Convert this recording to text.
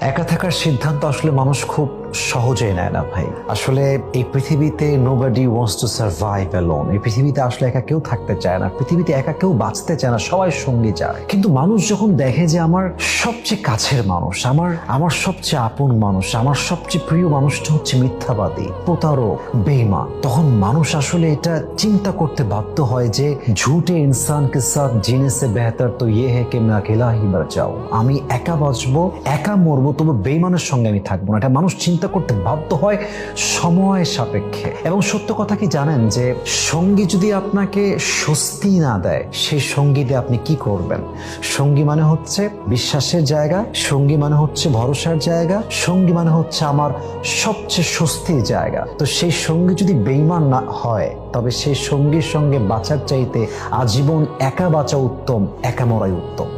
একা থাকার সিদ্ধান্ত আসলে মানুষ খুব সহজেই নেয় না ভাই। আসলে এই পৃথিবীতে nobody wants to survive alone. এই পৃথিবীতে আসলে একা কেউ থাকতে চায় না, পৃথিবীতে একা কেউ বাঁচতে চায় না, সবাই সঙ্গী চায়। কিন্তু মানুষ যখন দেখে যে আমার সবচেয়ে কাছের মানুষ, আমার সবচেয়ে আপন মানুষ, আমার সবচেয়ে প্রিয় মানুষটা হচ্ছে মিথ্যাবাদী, প্রতারক, বেঈমান, তখন মানুষ আসলে এটা চিন্তা করতে বাধ্য হয় যে ঝুটে ইনসান কে সাথ জিনে সে বেহতর তো ইয়ে হে কে मैं अकेला ही मर जाऊं। আমি একা বাঁচবো, একা মরবো, তবু বেঈমানের সঙ্গে আমি থাকবো না। এটা মানুষ চিন্তা করতে বাধ্য হয় সময় সাপেক্ষে। এবং সত্য কথা কি জানেন যে সঙ্গী যদি আপনাকে স্বস্তি না দেয়, সেই সঙ্গী দিয়ে আপনি কি করবেন? সঙ্গী মানে হচ্ছে বিশ্বাসের জায়গা, সঙ্গী মানে হচ্ছে ভরসার জায়গা, সঙ্গী মানে হচ্ছে আমার সবচেয়ে স্বস্তির জায়গা। তো সেই সঙ্গী যদি বেঈমান না হয়, তবে সেই সঙ্গীর সঙ্গে বাঁচার চাইতে আজীবন একা বাঁচা উত্তম, একা মরাই উত্তম।